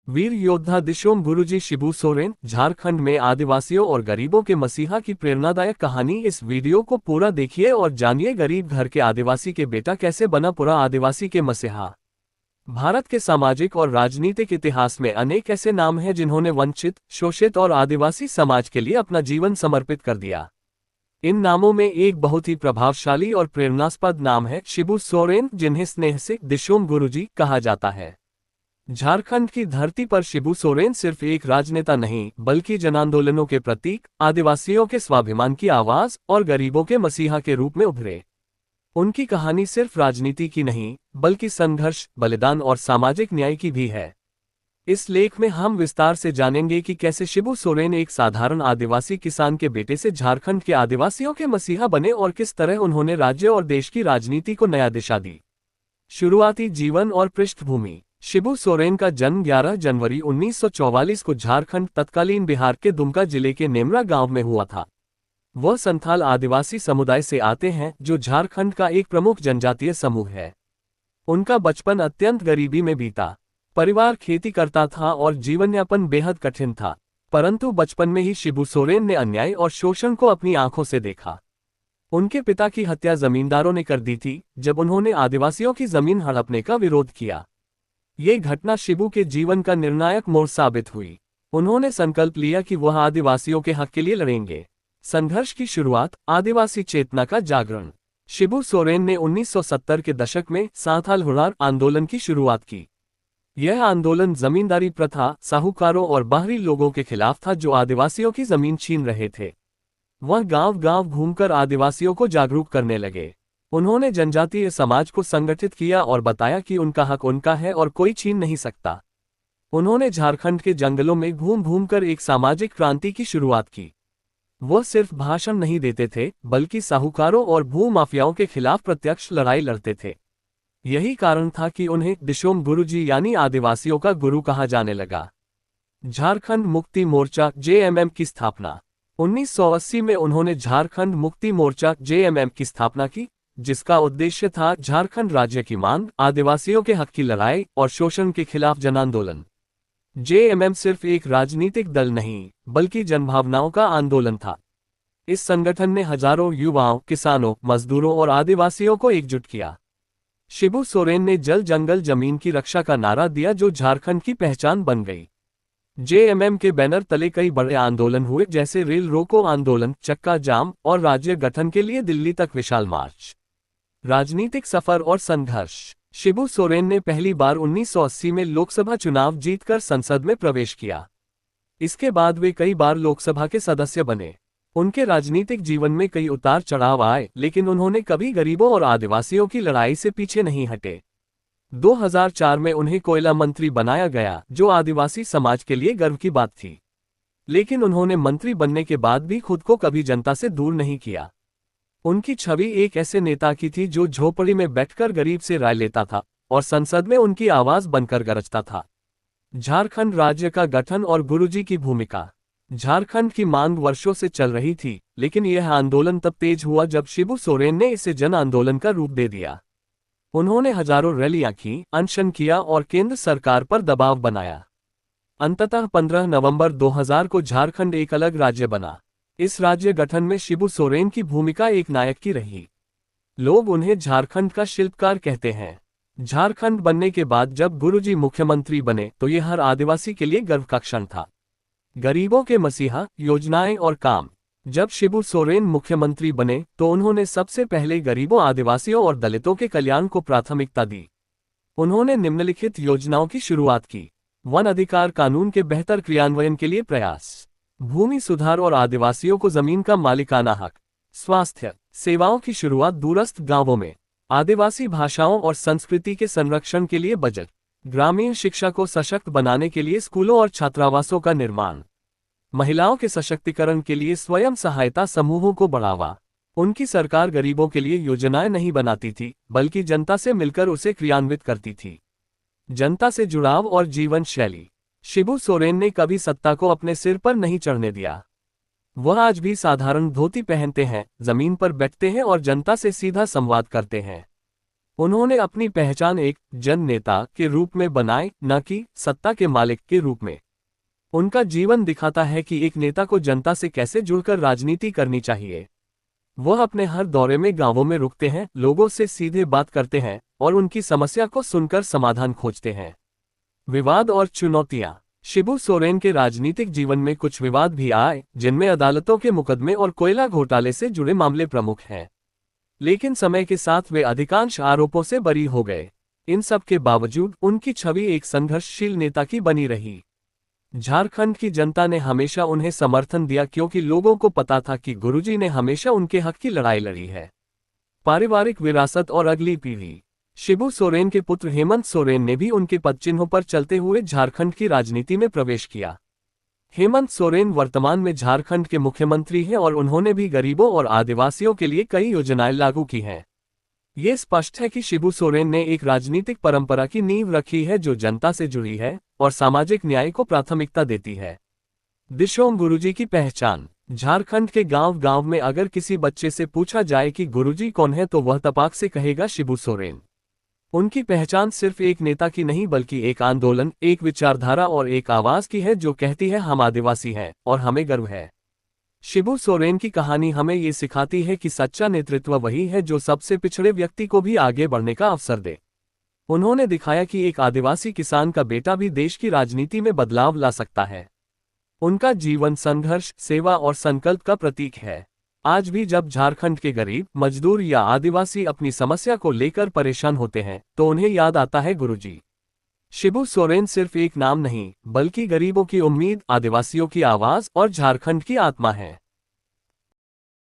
वीर योद्धा दिशोम गुरुजी शिबू सोरेन, झारखंड में आदिवासियों और गरीबों के मसीहा की प्रेरणादायक कहानी। इस वीडियो को पूरा देखिए और जानिए गरीब घर के आदिवासी के बेटा कैसे बना पूरा आदिवासी के मसीहा। भारत के सामाजिक और राजनीतिक इतिहास में अनेक ऐसे नाम हैं जिन्होंने वंचित, शोषित और आदिवासी समाज के लिए अपना जीवन समर्पित कर दिया। इन नामों में एक बहुत ही प्रभावशाली और प्रेरणास्पद नाम है शिबू सोरेन, जिन्हें स्नेह से दिशोम गुरुजी कहा जाता है। झारखंड की धरती पर शिबू सोरेन सिर्फ एक राजनेता नहीं, बल्कि जन आंदोलनों के प्रतीक, आदिवासियों के स्वाभिमान की आवाज और गरीबों के मसीहा के रूप में उभरे। उनकी कहानी सिर्फ राजनीति की नहीं, बल्कि संघर्ष, बलिदान और सामाजिक न्याय की भी है। इस लेख में हम विस्तार से जानेंगे कि कैसे शिबू सोरेन एक साधारण आदिवासी किसान के बेटे से झारखंड के आदिवासियों के मसीहा बने और किस तरह उन्होंने राज्य और देश की राजनीति को नया दिशा दी। शुरुआती जीवन और पृष्ठभूमि। शिबू सोरेन का जन्म 11 जनवरी 1944 को झारखंड तत्कालीन बिहार के दुमका जिले के नेमरा गांव में हुआ था। वह संथाल आदिवासी समुदाय से आते हैं, जो झारखंड का एक प्रमुख जनजातीय समूह है। उनका बचपन अत्यंत गरीबी में बीता। परिवार खेती करता था और जीवनयापन बेहद कठिन था, परंतु बचपन में ही शिबू सोरेन ने अन्याय और शोषण को अपनी आंखों से देखा। उनके पिता की हत्या जमींदारों ने कर दी थी, जब उन्होंने आदिवासियों की जमीन हड़पने का विरोध किया। ये घटना शिबू के जीवन का निर्णायक मोड़ साबित हुई। उन्होंने संकल्प लिया कि वह आदिवासियों के हक के लिए लड़ेंगे। संघर्ष की शुरुआत, आदिवासी चेतना का जागरण। शिबू सोरेन ने 1970 के दशक में सांथाल हुरार आंदोलन की शुरुआत की। यह आंदोलन जमींदारी प्रथा, साहूकारों और बाहरी लोगों के खिलाफ था जो आदिवासियों की जमीन छीन रहे थे। वह गांव-गांव घूमकर आदिवासियों को जागरूक करने लगे। उन्होंने जनजातीय समाज को संगठित किया और बताया कि उनका हक उनका है और कोई छीन नहीं सकता। उन्होंने झारखंड के जंगलों में घूम घूम कर एक सामाजिक क्रांति की शुरुआत की। वह सिर्फ भाषण नहीं देते थे, बल्कि साहूकारों और भूमाफियाओं के खिलाफ प्रत्यक्ष लड़ाई लड़ते थे। यही कारण था कि उन्हें दिशोम गुरुजी यानी आदिवासियों का गुरु कहा जाने लगा। झारखंड मुक्ति मोर्चा (जेएमएम) की स्थापना। 1980 में उन्होंने झारखंड मुक्ति मोर्चा (जेएमएम) की स्थापना की, जिसका उद्देश्य था झारखंड राज्य की मांग, आदिवासियों के हक की लड़ाई और शोषण के खिलाफ जन आंदोलन। जेएमएम सिर्फ एक राजनीतिक दल नहीं, बल्कि जनभावनाओं का आंदोलन था। इस संगठन ने हजारों युवाओं, किसानों, मजदूरों और आदिवासियों को एकजुट किया। शिबू सोरेन ने जल जंगल जमीन की रक्षा का नारा दिया, जो झारखंड की पहचान बन गई। जेएमएम के बैनर तले कई बड़े आंदोलन हुए, जैसे रेल रोको आंदोलन, चक्का जाम और राज्य गठन के लिए दिल्ली तक विशाल मार्च। राजनीतिक सफर और संघर्ष। शिबू सोरेन ने पहली बार 1980 में लोकसभा चुनाव जीतकर संसद में प्रवेश किया। इसके बाद वे कई बार लोकसभा के सदस्य बने। उनके राजनीतिक जीवन में कई उतार चढ़ाव आए, लेकिन उन्होंने कभी गरीबों और आदिवासियों की लड़ाई से पीछे नहीं हटे। 2004 में उन्हें कोयला मंत्री बनाया गया, जो आदिवासी समाज के लिए गर्व की बात थी। लेकिन उन्होंने मंत्री बनने के बाद भी खुद को कभी जनता से दूर नहीं किया। उनकी छवि एक ऐसे नेता की थी जो झोपड़ी में बैठकर गरीब से राय लेता था और संसद में उनकी आवाज बनकर गरजता था। झारखंड राज्य का गठन और गुरुजी की भूमिका। झारखंड की मांग वर्षों से चल रही थी, लेकिन यह आंदोलन तब तेज हुआ जब शिबू सोरेन ने इसे जन आंदोलन का रूप दे दिया। उन्होंने हजारों रैलियां की, अनशन किया और केंद्र सरकार पर दबाव बनाया। अंततः 15 नवंबर 2000 को झारखंड एक अलग राज्य बना। इस राज्य गठन में शिबू सोरेन की भूमिका एक नायक की रही। लोग उन्हें झारखंड का शिल्पकार कहते हैं। झारखंड बनने के बाद जब गुरुजी मुख्यमंत्री बने तो यह हर आदिवासी के लिए गर्व का क्षण था। गरीबों के मसीहा, योजनाएं और काम। जब शिबू सोरेन मुख्यमंत्री बने तो उन्होंने सबसे पहले गरीबों, आदिवासियों और दलितों के कल्याण को प्राथमिकता दी। उन्होंने निम्नलिखित योजनाओं की शुरुआत की। वन अधिकार कानून के बेहतर क्रियान्वयन के लिए प्रयास, भूमि सुधार और आदिवासियों को जमीन का मालिकाना हक, स्वास्थ्य सेवाओं की शुरुआत दूरस्थ गांवों में, आदिवासी भाषाओं और संस्कृति के संरक्षण के लिए बजट, ग्रामीण शिक्षा को सशक्त बनाने के लिए स्कूलों और छात्रावासों का निर्माण, महिलाओं के सशक्तिकरण के लिए स्वयं सहायता समूहों को बढ़ावा। उनकी सरकार गरीबों के लिए योजनाएं नहीं बनाती थी, बल्कि जनता से मिलकर उसे क्रियान्वित करती थी। जनता से जुड़ाव और जीवन शैली। शिबू सोरेन ने कभी सत्ता को अपने सिर पर नहीं चढ़ने दिया। वह आज भी साधारण धोती पहनते हैं, जमीन पर बैठते हैं और जनता से सीधा संवाद करते हैं। उन्होंने अपनी पहचान एक जन नेता के रूप में बनाई, न कि सत्ता के मालिक के रूप में। उनका जीवन दिखाता है कि एक नेता को जनता से कैसे जुड़कर राजनीति करनी चाहिए। वह अपने हर दौरे में गांवों में रुकते हैं, लोगों से सीधे बात करते हैं और उनकी समस्या को सुनकर समाधान खोजते हैं। विवाद और चुनौतियां। शिबू सोरेन के राजनीतिक जीवन में कुछ विवाद भी आए, जिनमें अदालतों के मुकदमे और कोयला घोटाले से जुड़े मामले प्रमुख हैं। लेकिन समय के साथ वे अधिकांश आरोपों से बरी हो गए। इन सब के बावजूद उनकी छवि एक संघर्षशील नेता की बनी रही। झारखंड की जनता ने हमेशा उन्हें समर्थन दिया, क्योंकि लोगों को पता था कि गुरुजी ने हमेशा उनके हक की लड़ाई लड़ी है। पारिवारिक विरासत और अगली पीढ़ी। शिबू सोरेन के पुत्र हेमंत सोरेन ने भी उनके पदचिन्हों पर चलते हुए झारखंड की राजनीति में प्रवेश किया। हेमंत सोरेन वर्तमान में झारखंड के मुख्यमंत्री हैं और उन्होंने भी गरीबों और आदिवासियों के लिए कई योजनाएं लागू की हैं। ये स्पष्ट है कि शिबू सोरेन ने एक राजनीतिक परंपरा की नींव रखी है जो जनता से जुड़ी है और सामाजिक न्याय को प्राथमिकता देती है। दिशोम गुरुजी की पहचान। झारखंड के गांव-गांव में अगर किसी बच्चे से पूछा जाए कि गुरुजी कौन है तो वह तपाक से कहेगा शिबू सोरेन। उनकी पहचान सिर्फ एक नेता की नहीं बल्कि एक आंदोलन, एक विचारधारा और एक आवाज की है जो कहती है हम आदिवासी हैं और हमें गर्व है। शिबू सोरेन की कहानी हमें ये सिखाती है कि सच्चा नेतृत्व वही है जो सबसे पिछड़े व्यक्ति को भी आगे बढ़ने का अवसर दे। उन्होंने दिखाया कि एक आदिवासी किसान का बेटा भी देश की राजनीति में बदलाव ला सकता है। उनका जीवन संघर्ष, सेवा और संकल्प का प्रतीक है। आज भी जब झारखंड के गरीब, मजदूर या आदिवासी अपनी समस्या को लेकर परेशान होते हैं तो उन्हें याद आता है गुरुजी। शिबू सोरेन सिर्फ एक नाम नहीं बल्कि गरीबों की उम्मीद, आदिवासियों की आवाज और झारखंड की आत्मा है।